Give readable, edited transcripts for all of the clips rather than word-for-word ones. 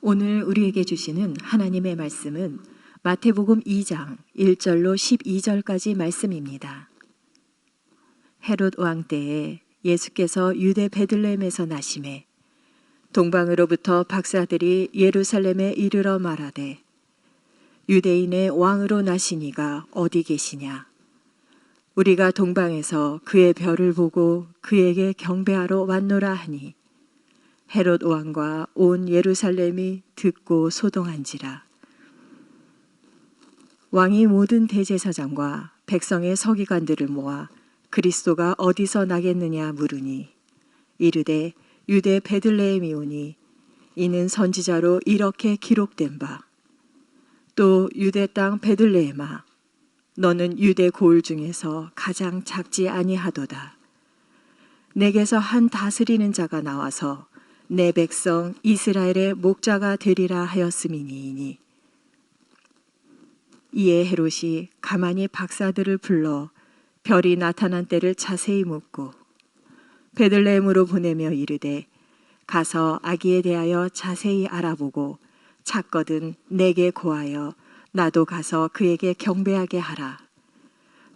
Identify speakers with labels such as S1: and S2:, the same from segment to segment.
S1: 오늘 우리에게 주시는 하나님의 말씀은 마태복음 2장 1절로 12절까지 말씀입니다. 헤롯 왕 때에 예수께서 유대 베들레헴에서 나시매 동방으로부터 박사들이 예루살렘에 이르러 말하되 유대인의 왕으로 나시니가 어디 계시냐? 우리가 동방에서 그의 별을 보고 그에게 경배하러 왔노라 하니 헤롯 왕과 온 예루살렘이 듣고 소동한지라. 왕이 모든 대제사장과 백성의 서기관들을 모아 그리스도가 어디서 나겠느냐 물으니 이르되 유대 베들레헴이오니 이는 선지자로 이렇게 기록된 바. 또 유대 땅 베들레헴아 너는 유대 고을 중에서 가장 작지 아니하도다. 내게서 한 다스리는 자가 나와서 내 백성 이스라엘의 목자가 되리라 하였음이니이니. 이에 헤롯이 가만히 박사들을 불러 별이 나타난 때를 자세히 묻고 베들레헴으로 보내며 이르되 가서 아기에 대하여 자세히 알아보고 찾거든 내게 고하여 나도 가서 그에게 경배하게 하라.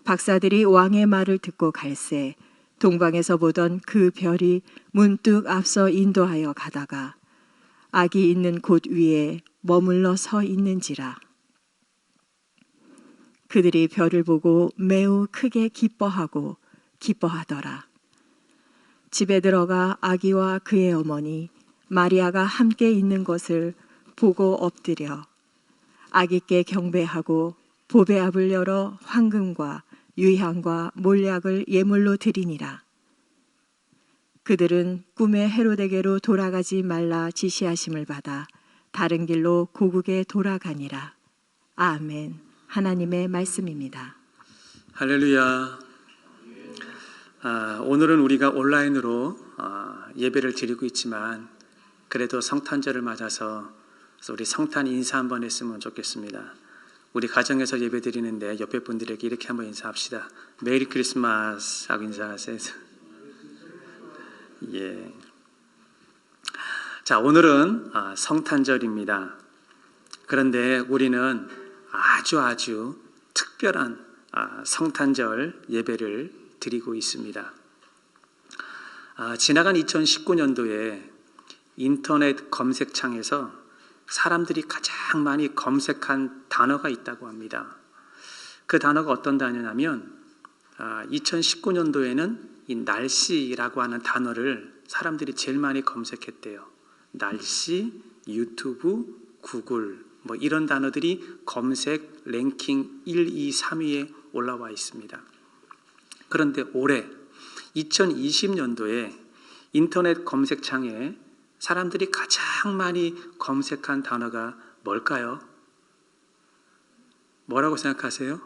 S1: 박사들이 왕의 말을 듣고 갈새 동방에서 보던 그 별이 문득 앞서 인도하여 가다가 아기 있는 곳 위에 머물러 서 있는지라. 그들이 별을 보고 매우 크게 기뻐하더라. 집에 들어가 아기와 그의 어머니 마리아가 함께 있는 것을 보고 엎드려 아기께 경배하고 보배압을 열어 황금과 유향과 몰약을 예물로 드리니라. 그들은 꿈에 헤롯에게로 돌아가지 말라 지시하심을 받아 다른 길로 고국에 돌아가니라. 아멘. 하나님의 말씀입니다.
S2: 할렐루야. 오늘은 우리가 온라인으로 예배를 드리고 있지만 그래도 성탄절을 맞아서 우리 성탄 인사 한번 했으면 좋겠습니다. 우리 가정에서 예배 드리는데 옆에 분들에게 이렇게 한번 인사합시다. 메리 크리스마스 하고 인사하세요. 예. 자, 오늘은 성탄절입니다. 그런데 우리는 아주 특별한 성탄절 예배를 드리고 있습니다. 지나간 2019년도에 인터넷 검색창에서 사람들이 가장 많이 검색한 단어가 있다고 합니다. 그 단어가 어떤 단어냐면 2019년도에는 이 날씨라고 하는 단어를 사람들이 제일 많이 검색했대요. 날씨, 유튜브, 구글 뭐 이런 단어들이 검색 랭킹 1, 2, 3위에 올라와 있습니다. 그런데 올해 2020년도에 인터넷 검색창에 사람들이 가장 많이 검색한 단어가 뭘까요? 뭐라고 생각하세요?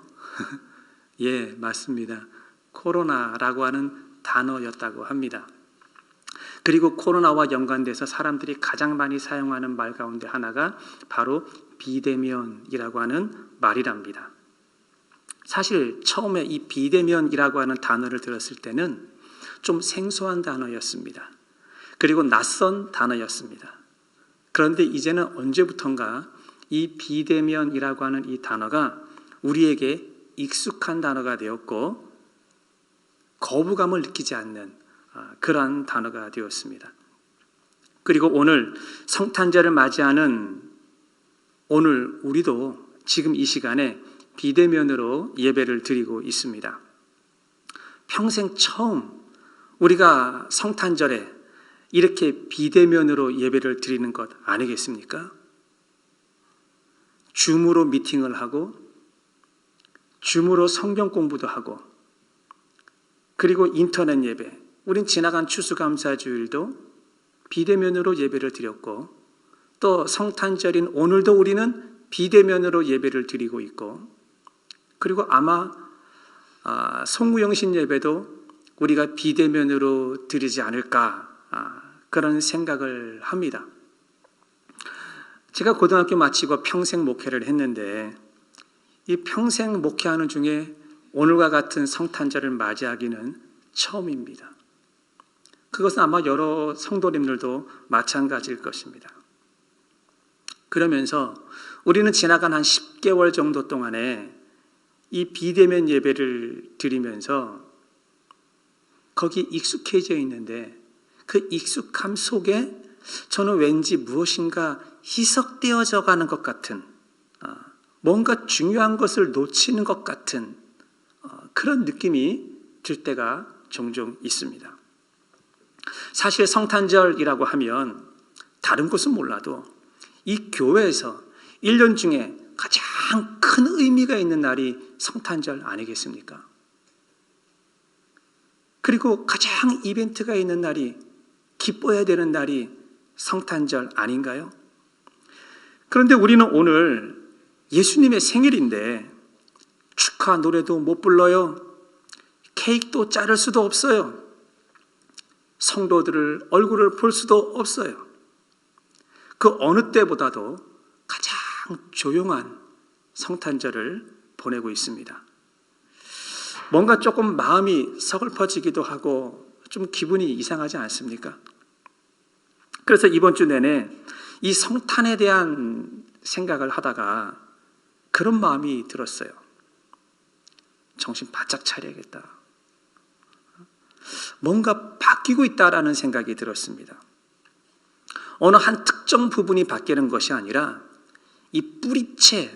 S2: 예, 맞습니다. 코로나라고 하는 단어였다고 합니다. 그리고 코로나와 연관돼서 사람들이 가장 많이 사용하는 말 가운데 하나가 바로 비대면이라고 하는 말이랍니다. 사실 처음에 이 비대면이라고 하는 단어를 들었을 때는 좀 생소한 단어였습니다. 그리고 낯선 단어였습니다. 그런데 이제는 언제부턴가 이 비대면이라고 하는 이 단어가 우리에게 익숙한 단어가 되었고 거부감을 느끼지 않는 그러한 단어가 되었습니다. 그리고 오늘 성탄절을 맞이하는 오늘 우리도 지금 이 시간에 비대면으로 예배를 드리고 있습니다. 평생 처음 우리가 성탄절에 이렇게 비대면으로 예배를 드리는 것 아니겠습니까? 줌으로 미팅을 하고 줌으로 성경 공부도 하고 그리고 인터넷 예배, 우린 지나간 추수감사주일도 비대면으로 예배를 드렸고 또 성탄절인 오늘도 우리는 비대면으로 예배를 드리고 있고 그리고 아마 송구영신 예배도 우리가 비대면으로 드리지 않을까 그런 생각을 합니다. 제가 고등학교 마치고 평생 목회를 했는데 이 평생 목회하는 중에 오늘과 같은 성탄절을 맞이하기는 처음입니다. 그것은 아마 여러 성도님들도 마찬가지일 것입니다. 그러면서 우리는 지나간 한 10개월 정도 동안에 이 비대면 예배를 드리면서 거기 익숙해져 있는데 그 익숙함 속에 저는 왠지 무엇인가 희석되어져 가는 것 같은, 뭔가 중요한 것을 놓치는 것 같은 그런 느낌이 들 때가 종종 있습니다. 사실 성탄절이라고 하면 다른 곳은 몰라도 이 교회에서 1년 중에 가장 큰 의미가 있는 날이 성탄절 아니겠습니까? 그리고 가장 이벤트가 있는 날이, 기뻐해야 되는 날이 성탄절 아닌가요? 그런데 우리는 오늘 예수님의 생일인데 축하 노래도 못 불러요. 케이크도 자를 수도 없어요. 성도들을 얼굴을 볼 수도 없어요. 그 어느 때보다도 가장 조용한 성탄절을 보내고 있습니다. 뭔가 조금 마음이 서글퍼지기도 하고 좀 기분이 이상하지 않습니까? 그래서 이번 주 내내 이 성탄에 대한 생각을 하다가 그런 마음이 들었어요. 정신 바짝 차려야겠다. 뭔가 바뀌고 있다라는 생각이 들었습니다. 어느 한 특정 부분이 바뀌는 것이 아니라 이 뿌리째,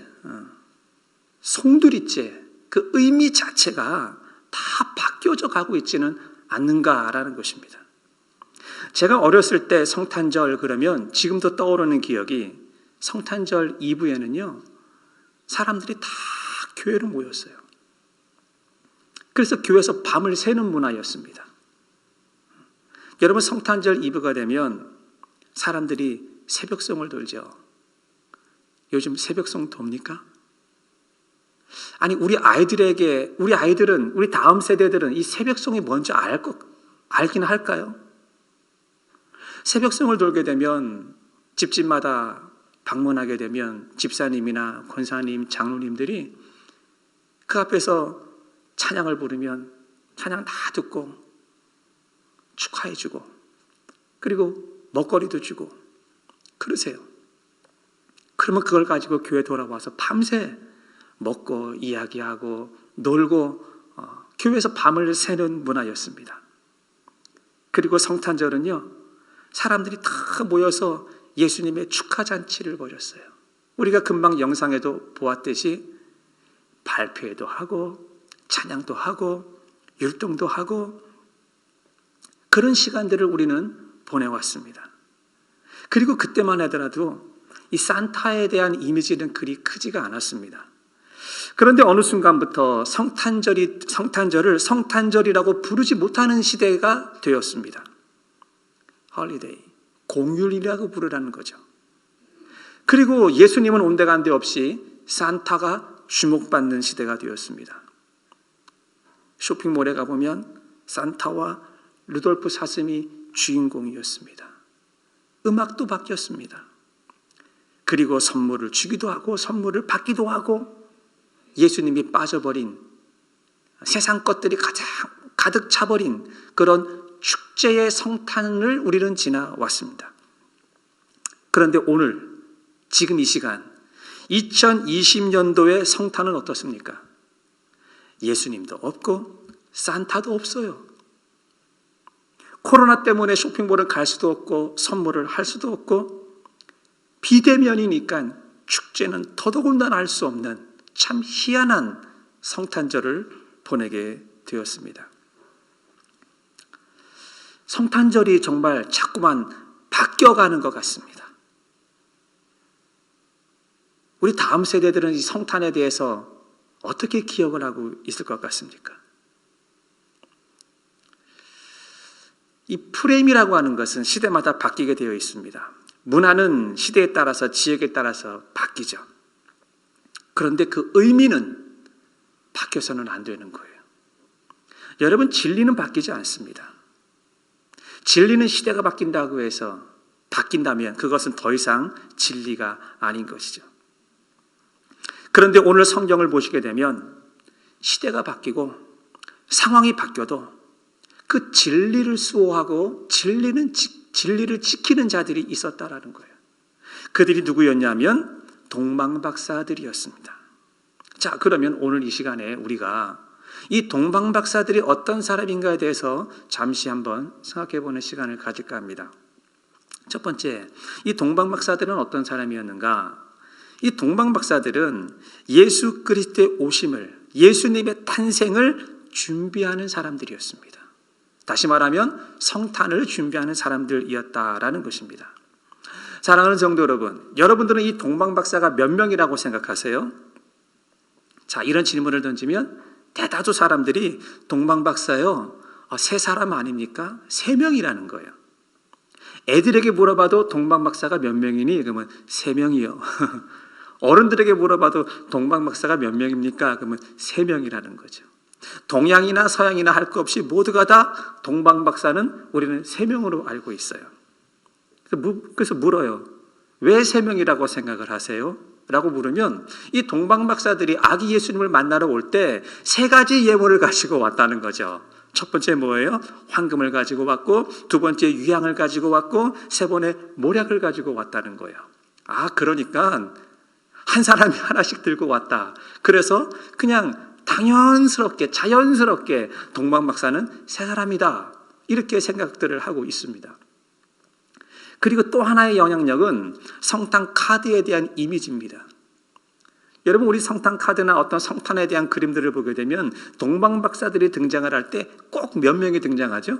S2: 송두리째 그 의미 자체가 다 바뀌어져 가고 있지는 않는가라는 것입니다. 제가 어렸을 때 성탄절 그러면 지금도 떠오르는 기억이, 성탄절 이브에는요 사람들이 다 교회로 모였어요. 그래서 교회에서 밤을 새는 문화였습니다. 여러분, 성탄절 이브가 되면 사람들이 새벽송을 돌죠. 요즘 새벽송 돕니까? 아니, 우리 아이들은, 우리 다음 세대들은 이 새벽송이 뭔지 알긴 할까요? 새벽송을 돌게 되면 집집마다 방문하게 되면 집사님이나 권사님, 장로님들이 그 앞에서 찬양을 부르면 찬양 다 듣고 축하해주고 그리고 먹거리도 주고 그러세요. 그러면 그걸 가지고 교회 돌아와서 밤새 먹고 이야기하고 놀고 교회에서 밤을 새는 문화였습니다. 그리고 성탄절은요 사람들이 다 모여서 예수님의 축하잔치를 벌였어요. 우리가 금방 영상에도 보았듯이 발표회도 하고 찬양도 하고 율동도 하고 그런 시간들을 우리는 보내왔습니다. 그리고 그때만 하더라도 이 산타에 대한 이미지는 그리 크지가 않았습니다. 그런데 어느 순간부터 성탄절을 성탄절이라고 부르지 못하는 시대가 되었습니다. 홀리데이, 공휴일이라고 부르라는 거죠. 그리고 예수님은 온데간데 없이 산타가 주목받는 시대가 되었습니다. 쇼핑몰에 가보면 산타와 루돌프 사슴이 주인공이었습니다. 음악도 바뀌었습니다. 그리고 선물을 주기도 하고 선물을 받기도 하고 예수님이 빠져버린, 세상 것들이 가득 차버린 그런 축제의 성탄을 우리는 지나왔습니다. 그런데 오늘 지금 이 시간 2020년도의 성탄은 어떻습니까? 예수님도 없고 산타도 없어요. 코로나 때문에 쇼핑몰을 갈 수도 없고 선물을 할 수도 없고 비대면이니까 축제는 더더군다나 할 수 없는 참 희한한 성탄절을 보내게 되었습니다. 성탄절이 정말 자꾸만 바뀌어가는 것 같습니다. 우리 다음 세대들은 이 성탄에 대해서 어떻게 기억을 하고 있을 것 같습니까? 이 프레임이라고 하는 것은 시대마다 바뀌게 되어 있습니다. 문화는 시대에 따라서 지역에 따라서 바뀌죠. 그런데 그 의미는 바뀌어서는 안 되는 거예요. 여러분, 진리는 바뀌지 않습니다. 진리는 시대가 바뀐다고 해서 바뀐다면 그것은 더 이상 진리가 아닌 것이죠. 그런데 오늘 성경을 보시게 되면 시대가 바뀌고 상황이 바뀌어도 그 진리를 수호하고 진리를 지키는 자들이 있었다라는 거예요. 그들이 누구였냐면 동방박사들이었습니다. 자, 그러면 오늘 이 시간에 우리가 이 동방박사들이 어떤 사람인가에 대해서 잠시 한번 생각해 보는 시간을 가질까 합니다. 첫 번째, 이 동방박사들은 어떤 사람이었는가? 이 동방박사들은 예수 그리스도의 오심을, 예수님의 탄생을 준비하는 사람들이었습니다. 다시 말하면 성탄을 준비하는 사람들이었다라는 것입니다. 사랑하는 성도 여러분, 여러분들은 이 동방박사가 몇 명이라고 생각하세요? 자, 이런 질문을 던지면 대다수 사람들이 동방박사요, 세 사람 아닙니까? 3명이라는 거예요. 애들에게 물어봐도 동방박사가 몇 명이니? 그러면 3명이요. 어른들에게 물어봐도 동방박사가 몇 명입니까? 그러면 3명이라는 거죠. 동양이나 서양이나 할 것 없이 모두가 다 동방박사는 우리는 3명으로 알고 있어요. 그래서 물어요. 왜 3명이라고 생각을 하세요? 라고 물으면 이 동방박사들이 아기 예수님을 만나러 올 때 3가지 예물을 가지고 왔다는 거죠. 첫 번째 뭐예요? 황금을 가지고 왔고, 두 번째 유향을 가지고 왔고, 세 번째 모략을 가지고 왔다는 거예요. 그러니까 한 사람이 하나씩 들고 왔다. 그래서 그냥 당연스럽게, 자연스럽게 동방박사는 3사람이다. 이렇게 생각들을 하고 있습니다. 그리고 또 하나의 영향력은 성탄 카드에 대한 이미지입니다. 여러분, 우리 성탄 카드나 어떤 성탄에 대한 그림들을 보게 되면 동방박사들이 등장을 할 때 꼭 몇 명이 등장하죠?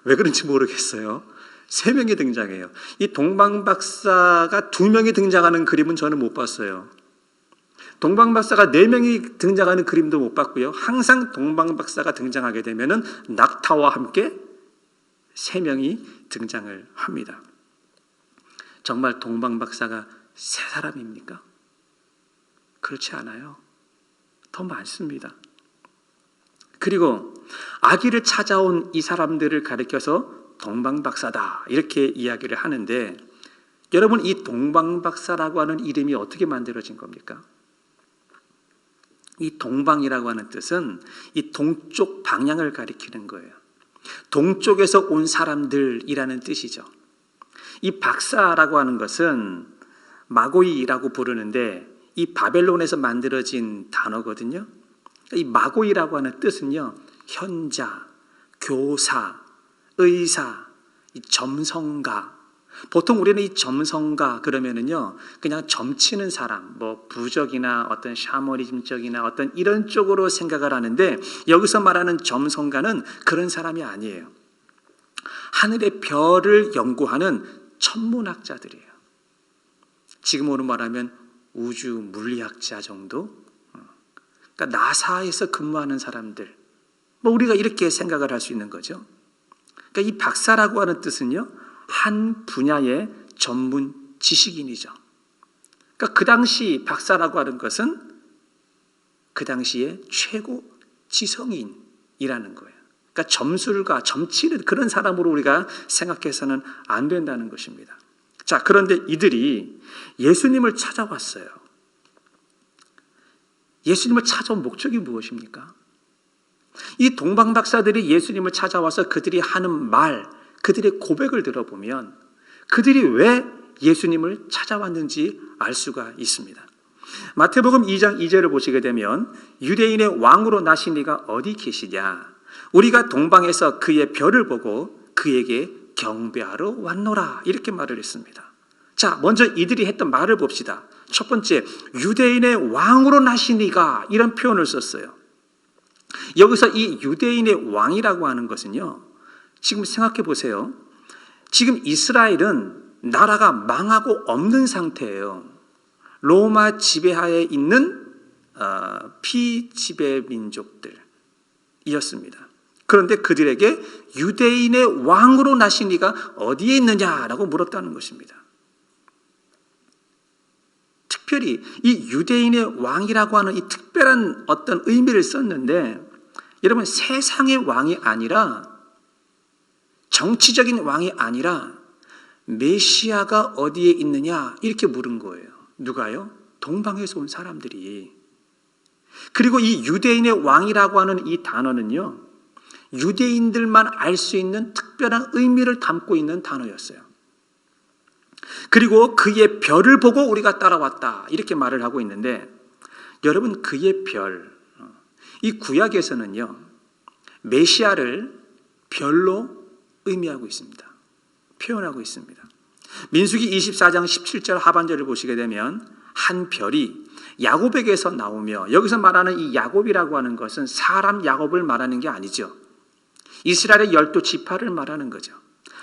S2: 왜 그런지 모르겠어요. 3명이 등장해요. 이 동방박사가 2명이 등장하는 그림은 저는 못 봤어요. 동방박사가 4명이 등장하는 그림도 못 봤고요. 항상 동방박사가 등장하게 되면은 낙타와 함께 3명이 등장을 합니다. 정말 동방박사가 3사람입니까? 그렇지 않아요. 더 많습니다. 그리고 아기를 찾아온 이 사람들을 가리켜서 동방박사다 이렇게 이야기를 하는데, 여러분, 이 동방박사라고 하는 이름이 어떻게 만들어진 겁니까? 이 동방이라고 하는 뜻은 이 동쪽 방향을 가리키는 거예요. 동쪽에서 온 사람들이라는 뜻이죠. 이 박사라고 하는 것은 마고이라고 부르는데 이 바벨론에서 만들어진 단어거든요. 이 마고이라고 하는 뜻은요, 현자, 교사, 의사, 이 점성가. 보통 우리는 이 점성가 그러면은요, 그냥 점치는 사람, 뭐 부적이나 어떤 샤머니즘적이나 어떤 이런 쪽으로 생각을 하는데, 여기서 말하는 점성가는 그런 사람이 아니에요. 하늘의 별을 연구하는 천문학자들이에요. 지금으로 말하면 우주 물리학자 정도? 그러니까 나사에서 근무하는 사람들, 뭐 우리가 이렇게 생각을 할 수 있는 거죠. 그러니까 이 박사라고 하는 뜻은요, 한 분야의 전문 지식인이죠. 그러니까 그 당시 박사라고 하는 것은 그 당시에 최고 지성인이라는 거예요. 그러니까 점술가, 점치는 그런 사람으로 우리가 생각해서는 안 된다는 것입니다. 자, 그런데 이들이 예수님을 찾아왔어요. 예수님을 찾아온 목적이 무엇입니까? 이 동방박사들이 예수님을 찾아와서 그들이 하는 말, 그들의 고백을 들어보면 그들이 왜 예수님을 찾아왔는지 알 수가 있습니다. 마태복음 2장 2절을 보시게 되면 유대인의 왕으로 나신 이가 어디 계시냐? 우리가 동방에서 그의 별을 보고 그에게 경배하러 왔노라. 이렇게 말을 했습니다. 자, 먼저 이들이 했던 말을 봅시다. 첫 번째, 유대인의 왕으로 나신 이가, 이런 표현을 썼어요. 여기서 이 유대인의 왕이라고 하는 것은요, 지금 생각해 보세요. 지금 이스라엘은 나라가 망하고 없는 상태예요. 로마 지배하에 있는 피지배 민족들이었습니다. 그런데 그들에게 유대인의 왕으로 나신 이가 어디에 있느냐라고 물었다는 것입니다. 특별히 이 유대인의 왕이라고 하는 이 특별한 어떤 의미를 썼는데, 여러분, 세상의 왕이 아니라, 정치적인 왕이 아니라 메시아가 어디에 있느냐 이렇게 물은 거예요. 누가요? 동방에서 온 사람들이. 그리고 이 유대인의 왕이라고 하는 이 단어는요, 유대인들만 알 수 있는 특별한 의미를 담고 있는 단어였어요. 그리고 그의 별을 보고 우리가 따라왔다. 이렇게 말을 하고 있는데 여러분 그의 별, 이 구약에서는요. 메시아를 별로 의미하고 있습니다. 표현하고 있습니다. 민수기 24장 17절 하반절을 보시게 되면 한 별이 야곱에게서 나오며 여기서 말하는 이 야곱이라고 하는 것은 사람 야곱을 말하는 게 아니죠. 이스라엘의 12지파를 말하는 거죠.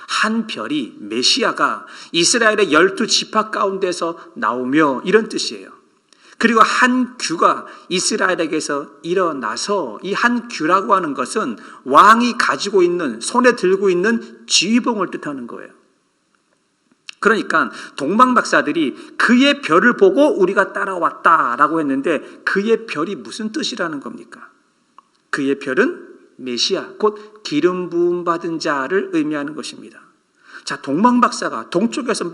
S2: 한 별이 메시아가 이스라엘의 12지파 가운데서 나오며 이런 뜻이에요. 그리고 한 규가 이스라엘에게서 일어나서 이 한 규라고 하는 것은 왕이 가지고 있는 손에 들고 있는 지휘봉을 뜻하는 거예요. 그러니까 동방박사들이 그의 별을 보고 우리가 따라왔다라고 했는데 그의 별이 무슨 뜻이라는 겁니까? 그의 별은 메시아, 곧 기름 부음 받은 자를 의미하는 것입니다. 자, 동방박사가 동쪽에서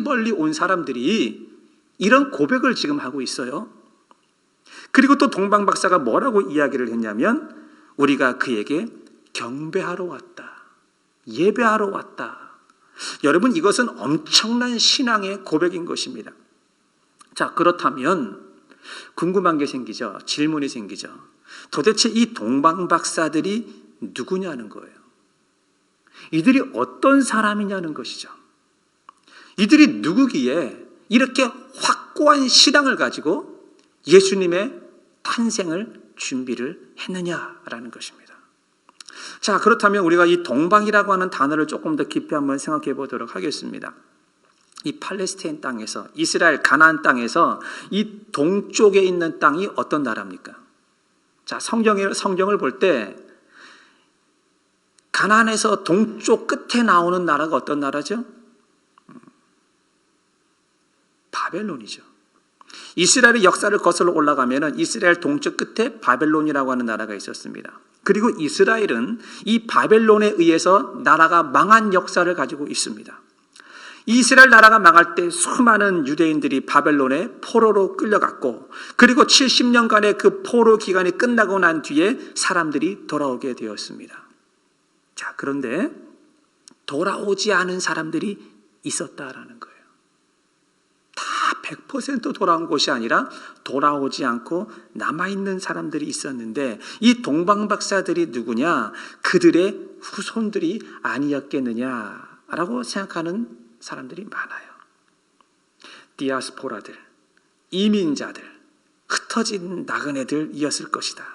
S2: 멀리 온 사람들이 이런 고백을 지금 하고 있어요. 그리고 또 동방박사가 뭐라고 이야기를 했냐면 우리가 그에게 경배하러 왔다. 예배하러 왔다. 여러분 이것은 엄청난 신앙의 고백인 것입니다. 자, 그렇다면 궁금한 게 생기죠. 질문이 생기죠. 도대체 이 동방박사들이 누구냐는 거예요. 이들이 어떤 사람이냐는 것이죠. 이들이 누구기에 이렇게 확고한 신앙을 가지고 예수님의 탄생을 준비를 했느냐라는 것입니다. 자, 그렇다면 우리가 이 동방이라고 하는 단어를 조금 더 깊이 한번 생각해 보도록 하겠습니다. 이 팔레스타인 땅에서, 이스라엘 가나안 땅에서 이 동쪽에 있는 땅이 어떤 나라입니까? 자, 성경을 볼 때 가나안에서 동쪽 끝에 나오는 나라가 어떤 나라죠? 바벨론이죠. 이스라엘의 역사를 거슬러 올라가면 이스라엘 동쪽 끝에 바벨론이라고 하는 나라가 있었습니다. 그리고 이스라엘은 이 바벨론에 의해서 나라가 망한 역사를 가지고 있습니다. 이스라엘 나라가 망할 때 수많은 유대인들이 바벨론에 포로로 끌려갔고 그리고 70년간의 그 포로 기간이 끝나고 난 뒤에 사람들이 돌아오게 되었습니다. 자, 그런데 돌아오지 않은 사람들이 있었다라는 거예요. 다 100% 돌아온 것이 아니라 돌아오지 않고 남아있는 사람들이 있었는데 이 동방박사들이 누구냐? 그들의 후손들이 아니었겠느냐라고 생각하는 사람들이 많아요. 디아스포라들, 이민자들, 흩어진 나그네들이었을 것이다.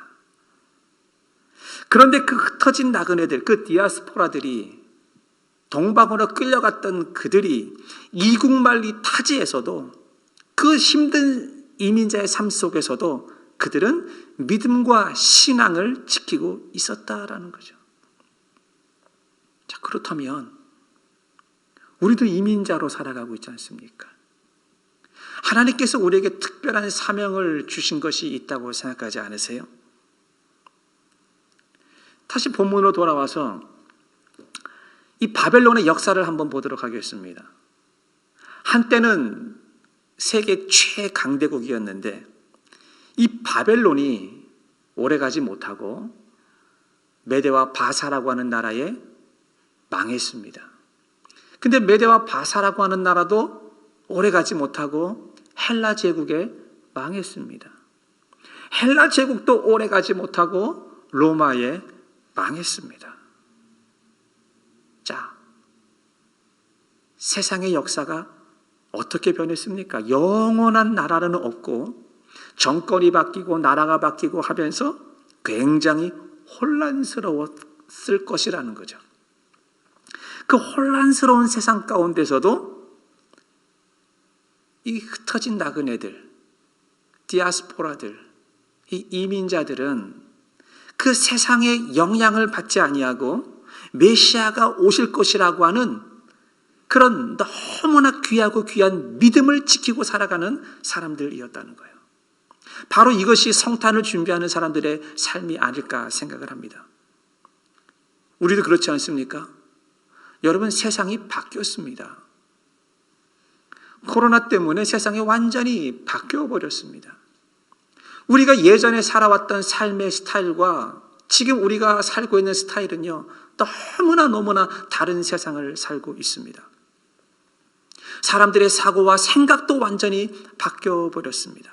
S2: 그런데 그 흩어진 나그네들, 그 디아스포라들이 동방으로 끌려갔던 그들이 이국만리 타지에서도 그 힘든 이민자의 삶 속에서도 그들은 믿음과 신앙을 지키고 있었다라는 거죠. 자, 그렇다면 우리도 이민자로 살아가고 있지 않습니까? 하나님께서 우리에게 특별한 사명을 주신 것이 있다고 생각하지 않으세요? 다시 본문으로 돌아와서 이 바벨론의 역사를 한번 보도록 하겠습니다. 한때는 세계 최강대국이었는데 이 바벨론이 오래가지 못하고 메대와 바사라고 하는 나라에 망했습니다. 근데 메대와 바사라고 하는 나라도 오래가지 못하고 헬라 제국에 망했습니다. 헬라 제국도 오래가지 못하고 로마에 망했습니다. 자, 세상의 역사가 어떻게 변했습니까? 영원한 나라는 없고 정권이 바뀌고 나라가 바뀌고 하면서 굉장히 혼란스러웠을 것이라는 거죠. 그 혼란스러운 세상 가운데서도 이 흩어진 나그네들, 디아스포라들, 이 이민자들은 그 세상의 영향을 받지 아니하고 메시아가 오실 것이라고 하는 그런 너무나 귀하고 귀한 믿음을 지키고 살아가는 사람들이었다는 거예요. 바로 이것이 성탄을 준비하는 사람들의 삶이 아닐까 생각을 합니다. 우리도 그렇지 않습니까? 여러분, 세상이 바뀌었습니다. 코로나 때문에 세상이 완전히 바뀌어 버렸습니다. 우리가 예전에 살아왔던 삶의 스타일과 지금 우리가 살고 있는 스타일은요, 너무나 다른 세상을 살고 있습니다. 사람들의 사고와 생각도 완전히 바뀌어 버렸습니다.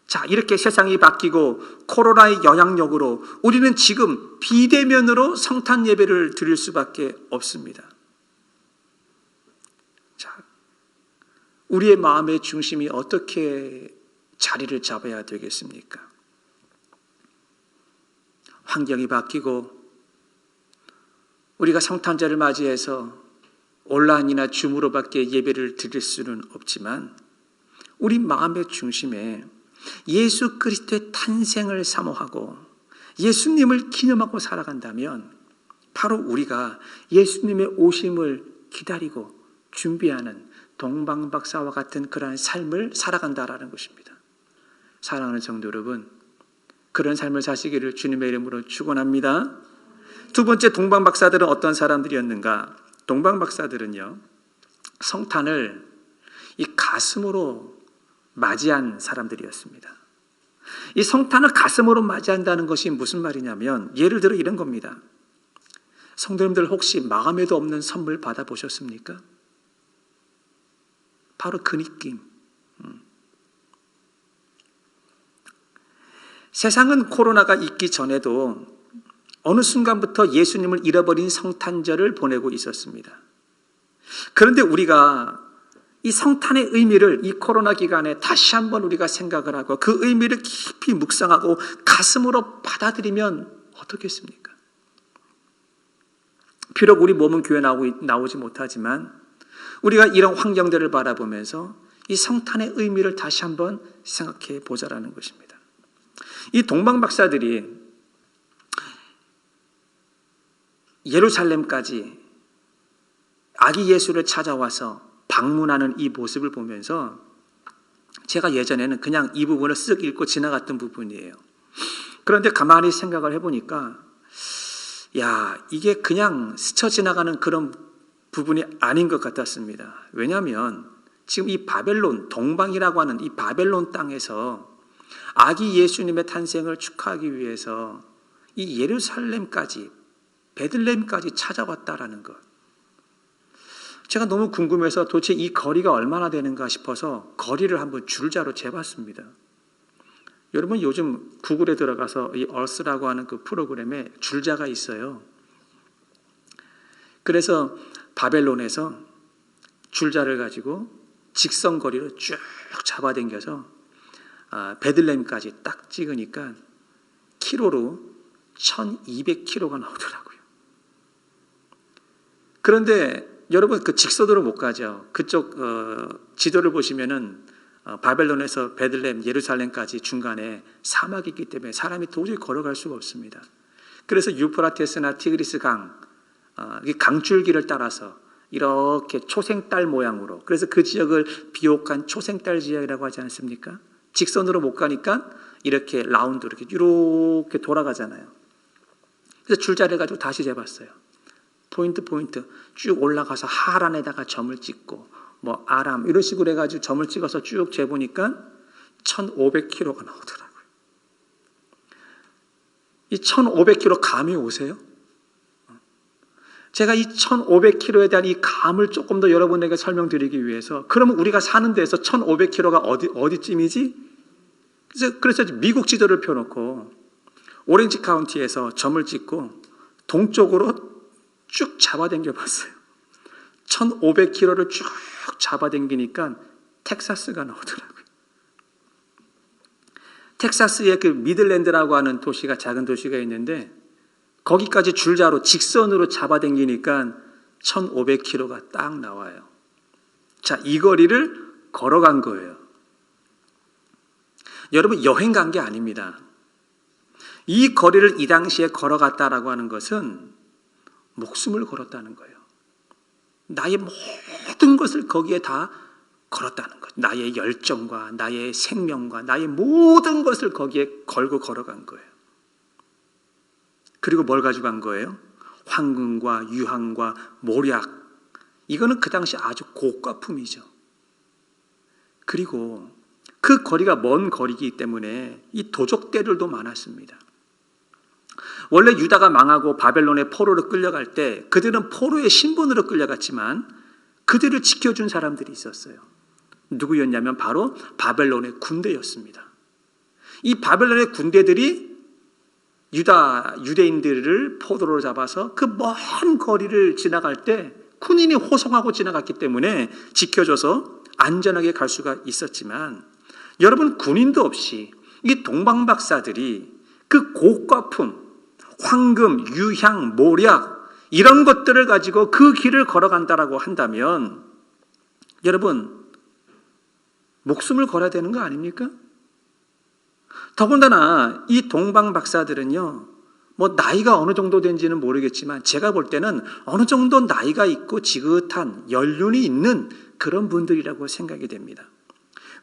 S2: 자, 이렇게 세상이 바뀌고 코로나의 영향력으로 우리는 지금 비대면으로 성탄 예배를 드릴 수밖에 없습니다. 자, 우리의 마음의 중심이 어떻게 자리를 잡아야 되겠습니까? 환경이 바뀌고 우리가 성탄절을 맞이해서 온라인이나 줌으로밖에 예배를 드릴 수는 없지만 우리 마음의 중심에 예수 그리스도의 탄생을 사모하고 예수님을 기념하고 살아간다면 바로 우리가 예수님의 오심을 기다리고 준비하는 동방박사와 같은 그러한 삶을 살아간다라는 것입니다. 사랑하는 성도 여러분, 그런 삶을 사시기를 주님의 이름으로 축원합니다. 두 번째, 동방박사들은 어떤 사람들이었는가? 동방박사들은요, 성탄을 이 가슴으로 맞이한 사람들이었습니다. 이 성탄을 가슴으로 맞이한다는 것이 무슨 말이냐면, 예를 들어 이런 겁니다. 성도님들 혹시 마음에도 없는 선물 받아보셨습니까? 바로 그 느낌. 세상은 코로나가 있기 전에도 어느 순간부터 예수님을 잃어버린 성탄절을 보내고 있었습니다. 그런데 우리가 이 성탄의 의미를 이 코로나 기간에 다시 한번 우리가 생각을 하고 그 의미를 깊이 묵상하고 가슴으로 받아들이면 어떻겠습니까? 비록 우리 몸은 교회 나오지 못하지만 우리가 이런 환경들을 바라보면서 이 성탄의 의미를 다시 한번 생각해 보자라는 것입니다. 이 동방박사들이 예루살렘까지 아기 예수를 찾아와서 방문하는 이 모습을 보면서 제가 예전에는 그냥 이 부분을 쓱 읽고 지나갔던 부분이에요. 그런데 가만히 생각을 해보니까 이게 그냥 스쳐 지나가는 그런 부분이 아닌 것 같았습니다. 왜냐하면 지금 이 바벨론, 동방이라고 하는 이 바벨론 땅에서 아기 예수님의 탄생을 축하하기 위해서 이 예루살렘까지, 베들레헴까지 찾아왔다라는 것. 제가 너무 궁금해서 도대체 이 거리가 얼마나 되는가 싶어서 거리를 한번 줄자로 재봤습니다. 여러분 요즘 구글에 들어가서 이 얼스라고 하는 그 프로그램에 줄자가 있어요. 그래서 바벨론에서 줄자를 가지고 직선 거리로 쭉 잡아당겨서 베들레헴까지 딱 찍으니까 키로로 1200km가 나오더라고요. 그런데 여러분 그 직선으로 못 가죠. 그쪽 지도를 보시면은 바벨론에서 베들레헴, 예루살렘까지 중간에 사막이 있기 때문에 사람이 도저히 걸어갈 수가 없습니다. 그래서 유프라테스나 티그리스 강줄기를 따라서 이렇게 초생딸 모양으로, 그래서 그 지역을 비옥한 초생딸 지역이라고 하지 않습니까? 직선으로 못 가니까 이렇게 라운드 이렇게 돌아가잖아요. 그래서 줄자를 가지고 다시 재봤어요. 포인트 쭉 올라가서 하란에다가 점을 찍고 뭐 아람 이런 식으로 해가지고 점을 찍어서 쭉 재보니까 1500km가 나오더라고요. 이 1500km 감이 오세요? 제가 이 1500km에 대한 이 감을 조금 더 여러분에게 설명드리기 위해서, 그러면 우리가 사는 데에서 1500km가 어디쯤이지? 그래서 미국 지도를 펴놓고 오렌지 카운티에서 점을 찍고 동쪽으로 쭉 잡아당겨 봤어요. 1500km를 쭉 잡아당기니까 텍사스가 나오더라고요. 텍사스에 그 미들랜드라고 하는 도시가, 작은 도시가 있는데 거기까지 줄자로 직선으로 잡아당기니까 1500km가 딱 나와요. 자, 이 거리를 걸어간 거예요. 여러분 여행 간 게 아닙니다. 이 거리를 이 당시에 걸어갔다라고 하는 것은 목숨을 걸었다는 거예요. 나의 모든 것을 거기에 다 걸었다는 거예요. 나의 열정과 나의 생명과 나의 모든 것을 거기에 걸고 걸어간 거예요. 그리고 뭘 가지고 간 거예요? 황금과 유황과 모략. 이거는 그 당시 아주 고가품이죠. 그리고 그 거리가 먼 거리이기 때문에 이 도적대들도 많았습니다. 원래 유다가 망하고 바벨론의 포로로 끌려갈 때 그들은 포로의 신분으로 끌려갔지만 그들을 지켜준 사람들이 있었어요. 누구였냐면 바로 바벨론의 군대였습니다. 이 바벨론의 군대들이 유대인들을 포로로 잡아서 그 먼 거리를 지나갈 때 군인이 호송하고 지나갔기 때문에 지켜줘서 안전하게 갈 수가 있었지만, 여러분, 군인도 없이 이 동방박사들이 그 고가품, 황금, 유향, 모략 이런 것들을 가지고 그 길을 걸어간다라고 한다면 여러분, 목숨을 걸어야 되는 거 아닙니까? 더군다나 이 동방박사들은요, 뭐 나이가 어느 정도 된지는 모르겠지만 제가 볼 때는 어느 정도 나이가 있고 지긋한 연륜이 있는 그런 분들이라고 생각이 됩니다.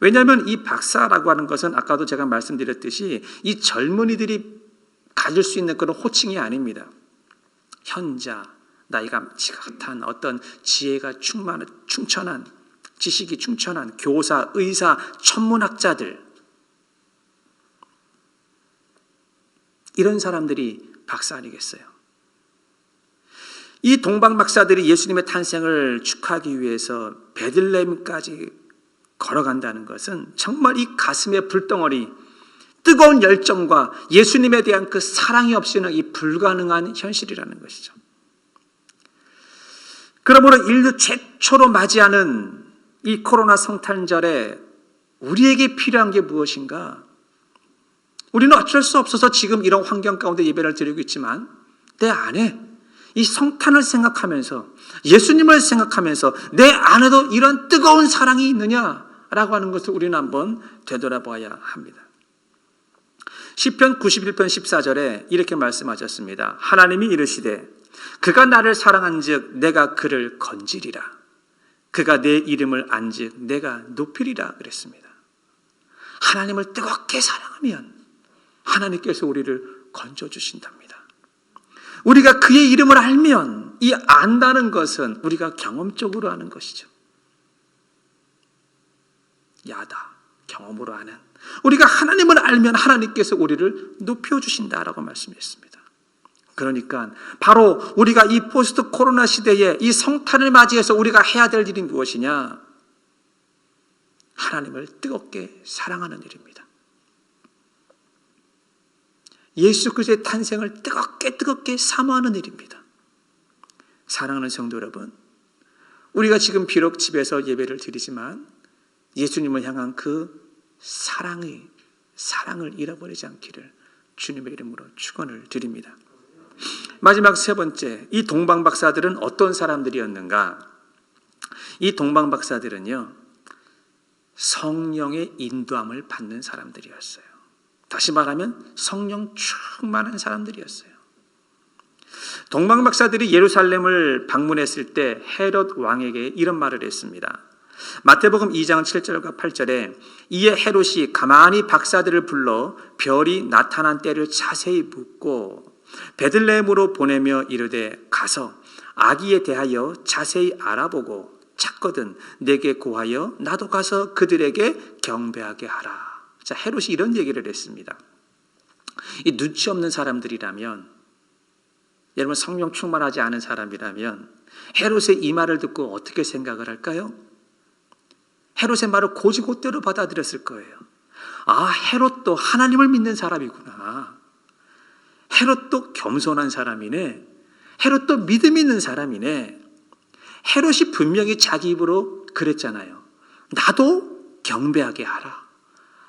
S2: 왜냐하면 이 박사라고 하는 것은 아까도 제가 말씀드렸듯이 이 젊은이들이 가질 수 있는 그런 호칭이 아닙니다. 현자, 나이가 지긋한 어떤 지혜가 충천한, 지식이 충천한 교사, 의사, 천문학자들, 이런 사람들이 박사 아니겠어요? 이 동방박사들이 예수님의 탄생을 축하하기 위해서 베들레헴까지 걸어간다는 것은 정말 이 가슴의 불덩어리, 뜨거운 열정과 예수님에 대한 그 사랑이 없이는 이 불가능한 현실이라는 것이죠. 그러므로 인류 최초로 맞이하는 이 코로나 성탄절에 우리에게 필요한 게 무엇인가? 우리는 어쩔 수 없어서 지금 이런 환경 가운데 예배를 드리고 있지만 내 안에 이 성탄을 생각하면서 예수님을 생각하면서 내 안에도 이런 뜨거운 사랑이 있느냐라고 하는 것을 우리는 한번 되돌아봐야 합니다. 시편 91편 14절에 이렇게 말씀하셨습니다. 하나님이 이르시되 그가 나를 사랑한즉 내가 그를 건지리라. 그가 내 이름을 안즉 내가 높이리라 그랬습니다. 하나님을 뜨겁게 사랑하면 하나님께서 우리를 건져주신답니다. 우리가 그의 이름을 알면 이 안다는 것은 우리가 경험적으로 아는 것이죠. 야다, 경험으로 아는. 우리가 하나님을 알면 하나님께서 우리를 높여주신다라고 말씀했습니다. 그러니까 바로 우리가 이 포스트 코로나 시대에 이 성탄을 맞이해서 우리가 해야 될 일이 무엇이냐? 하나님을 뜨겁게 사랑하는 일입니다. 예수 그리스도의 탄생을 뜨겁게 사모하는 일입니다. 사랑하는 성도 여러분, 우리가 지금 비록 집에서 예배를 드리지만 예수님을 향한 그 사랑을 잃어버리지 않기를 주님의 이름으로 축원을 드립니다. 마지막 세 번째, 이 동방박사들은 어떤 사람들이었는가? 이 동방박사들은요, 성령의 인도함을 받는 사람들이었어요. 다시 말하면 성령 충만한 사람들이었어요. 동방박사들이 예루살렘을 방문했을 때 헤롯 왕에게 이런 말을 했습니다. 마태복음 2장 7절과 8절에 이에 헤롯이 가만히 박사들을 불러 별이 나타난 때를 자세히 묻고 베들레헴으로 보내며 이르되 가서 아기에 대하여 자세히 알아보고 찾거든 내게 고하여 나도 가서 그들에게 경배하게 하라. 자, 헤롯이 이런 얘기를 했습니다. 이 눈치 없는 사람들이라면, 여러분 성령 충만하지 않은 사람이라면 헤롯의 이 말을 듣고 어떻게 생각을 할까요? 헤롯의 말을 곧이곧대로 받아들였을 거예요. 아, 헤롯도 하나님을 믿는 사람이구나. 헤롯도 겸손한 사람이네. 헤롯도 믿음 있는 사람이네. 헤롯이 분명히 자기 입으로 그랬잖아요. 나도 경배하게 하라.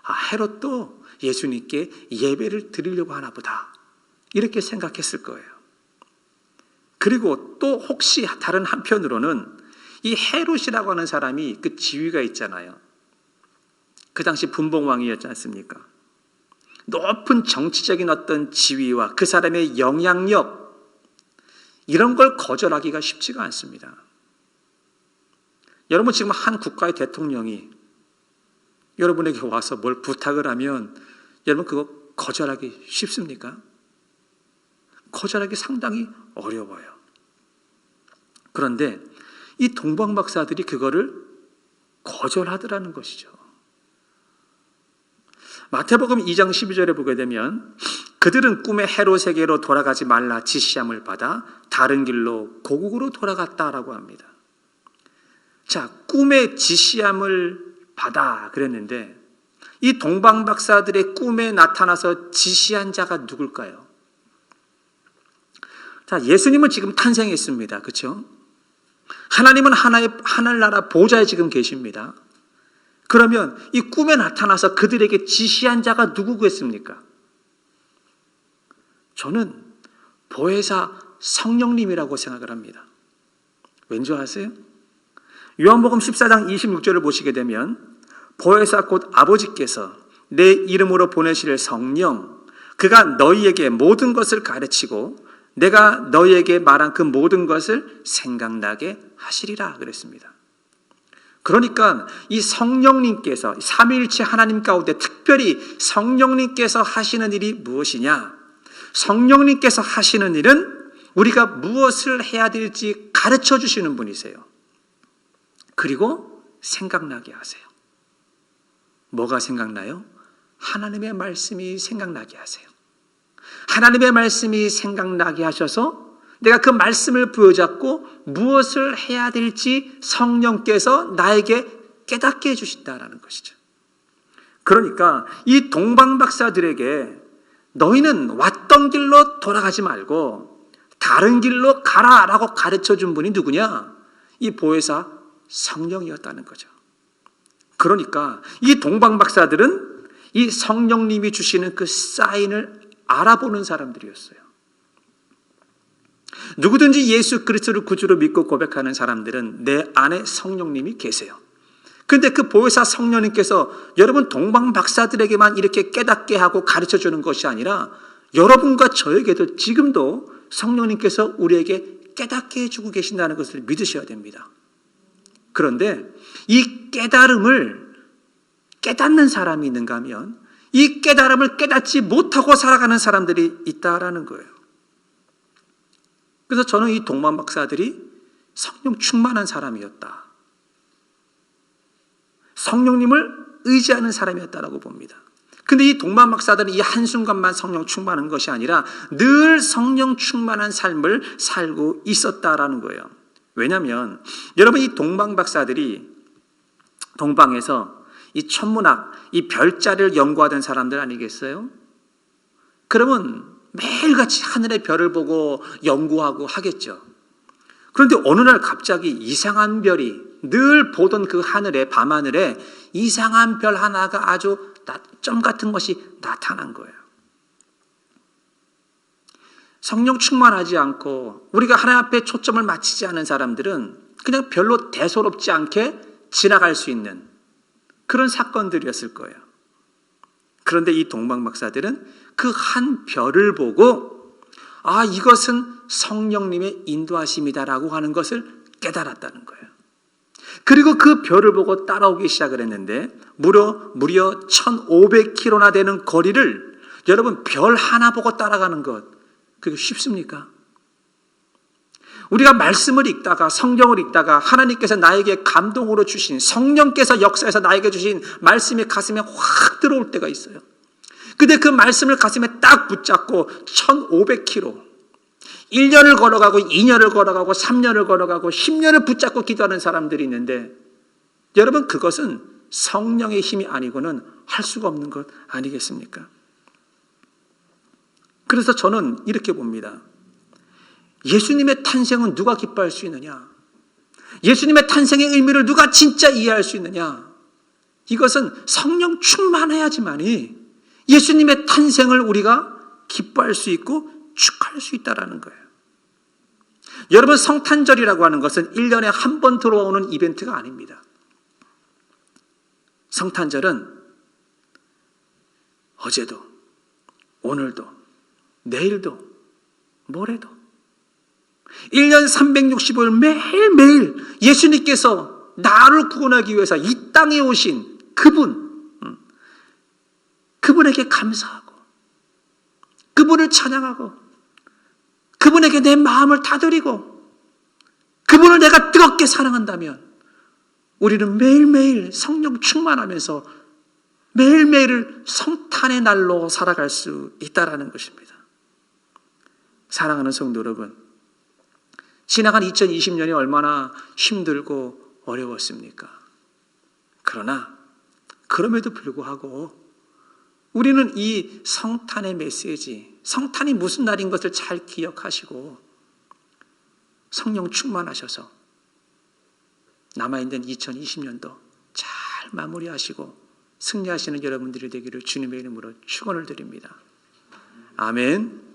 S2: 아, 헤롯도 예수님께 예배를 드리려고 하나 보다. 이렇게 생각했을 거예요. 그리고 또 혹시 다른 한편으로는 이 헤롯이라고 하는 사람이 그 지위가 있잖아요. 그 당시 분봉왕이었지 않습니까? 높은 정치적인 어떤 지위와 그 사람의 영향력, 이런 걸 거절하기가 쉽지가 않습니다. 여러분 지금 한 국가의 대통령이 여러분에게 와서 뭘 부탁을 하면 여러분 그거 거절하기 쉽습니까? 거절하기 상당히 어려워요. 그런데 이 동방박사들이 그거를 거절하더라는 것이죠. 마태복음 2장 12절에 보게 되면 그들은 꿈에 헤롯에게로 돌아가지 말라 지시함을 받아 다른 길로 고국으로 돌아갔다라고 합니다. 자, 꿈의 지시함을 받아 그랬는데 이 동방박사들의 꿈에 나타나서 지시한 자가 누굴까요? 자, 예수님은 지금 탄생했습니다. 그렇죠? 하나님은 하늘나라 보좌에 지금 계십니다. 그러면 이 꿈에 나타나서 그들에게 지시한 자가 누구겠습니까? 저는 보혜사 성령님이라고 생각을 합니다. 왠지 아세요? 요한복음 14장 26절을 보시게 되면 보혜사 곧 아버지께서 내 이름으로 보내실 성령, 그가 너희에게 모든 것을 가르치고 내가 너희에게 말한 그 모든 것을 생각나게 하시리라 그랬습니다. 그러니까 이 성령님께서 삼위일체 하나님 가운데 특별히 성령님께서 하시는 일이 무엇이냐? 성령님께서 하시는 일은 우리가 무엇을 해야 될지 가르쳐 주시는 분이세요. 그리고 생각나게 하세요. 뭐가 생각나요? 하나님의 말씀이 생각나게 하세요. 하나님의 말씀이 생각나게 하셔서 내가 그 말씀을 부여잡고 무엇을 해야 될지 성령께서 나에게 깨닫게 해주신다라는 것이죠. 그러니까 이 동방박사들에게 너희는 왔던 길로 돌아가지 말고 다른 길로 가라라고 가르쳐 준 분이 누구냐? 이 보혜사 성령이었다는 거죠. 그러니까 이 동방박사들은 이 성령님이 주시는 그 사인을 알아보는 사람들이었어요. 누구든지 예수 그리스도를 구주로 믿고 고백하는 사람들은 내 안에 성령님이 계세요. 그런데 그 보혜사 성령님께서 여러분 동방박사들에게만 이렇게 깨닫게 하고 가르쳐주는 것이 아니라 여러분과 저에게도 지금도 성령님께서 우리에게 깨닫게 해주고 계신다는 것을 믿으셔야 됩니다. 그런데 이 깨달음을 깨닫는 사람이 있는가 하면 이 깨달음을 깨닫지 못하고 살아가는 사람들이 있다라는 거예요. 그래서 저는 이 동방박사들이 성령 충만한 사람이었다. 성령님을 의지하는 사람이었다라고 봅니다. 근데 이 동방박사들은 이 한순간만 성령 충만한 것이 아니라 늘 성령 충만한 삶을 살고 있었다라는 거예요. 왜냐하면 여러분 이 동방박사들이 동방에서 이 천문학, 이 별자리를 연구하던 사람들 아니겠어요? 그러면 매일같이 하늘의 별을 보고 연구하고 하겠죠. 그런데 어느 날 갑자기 이상한 별이 늘 보던 그 하늘에 밤하늘에 이상한 별 하나가 아주 점 같은 것이 나타난 거예요. 성령 충만하지 않고 우리가 하나님 앞에 초점을 맞추지 않은 사람들은 그냥 별로 대수롭지 않게 지나갈 수 있는 그런 사건들이었을 거예요. 그런데 이 동방박사들은 그 한 별을 보고 아, 이것은 성령님의 인도하심이다라고 하는 것을 깨달았다는 거예요. 그리고 그 별을 보고 따라오기 시작을 했는데 무려 1500km나 되는 거리를 여러분 별 하나 보고 따라가는 것 그게 쉽습니까? 우리가 말씀을 읽다가 성경을 읽다가 하나님께서 나에게 감동으로 주신 성령께서 역사에서 나에게 주신 말씀이 가슴에 확 들어올 때가 있어요. 근데 그 말씀을 가슴에 딱 붙잡고 1500km 1년을 걸어가고 2년을 걸어가고 3년을 걸어가고 10년을 붙잡고 기도하는 사람들이 있는데 여러분 그것은 성령의 힘이 아니고는 할 수가 없는 것 아니겠습니까? 그래서 저는 이렇게 봅니다. 예수님의 탄생은 누가 기뻐할 수 있느냐? 예수님의 탄생의 의미를 누가 진짜 이해할 수 있느냐? 이것은 성령 충만해야지만이 예수님의 탄생을 우리가 기뻐할 수 있고 축하할 수 있다는 거예요. 여러분 성탄절이라고 하는 것은 1년에 한 번 들어오는 이벤트가 아닙니다. 성탄절은 어제도 오늘도 내일도 모레도 1년 365일 매일매일 예수님께서 나를 구원하기 위해서 이 땅에 오신 그분에게 감사하고 그분을 찬양하고 그분에게 내 마음을 다드리고 그분을 내가 뜨겁게 사랑한다면 우리는 매일매일 성령 충만하면서 매일매일을 성탄의 날로 살아갈 수 있다는 것입니다. 사랑하는 성도 여러분, 지나간 2020년이 얼마나 힘들고 어려웠습니까? 그러나 그럼에도 불구하고 우리는 이 성탄의 메시지, 성탄이 무슨 날인 것을 잘 기억하시고 성령 충만하셔서 남아있는 2020년도 잘 마무리하시고 승리하시는 여러분들이 되기를 주님의 이름으로 축원을 드립니다. 아멘.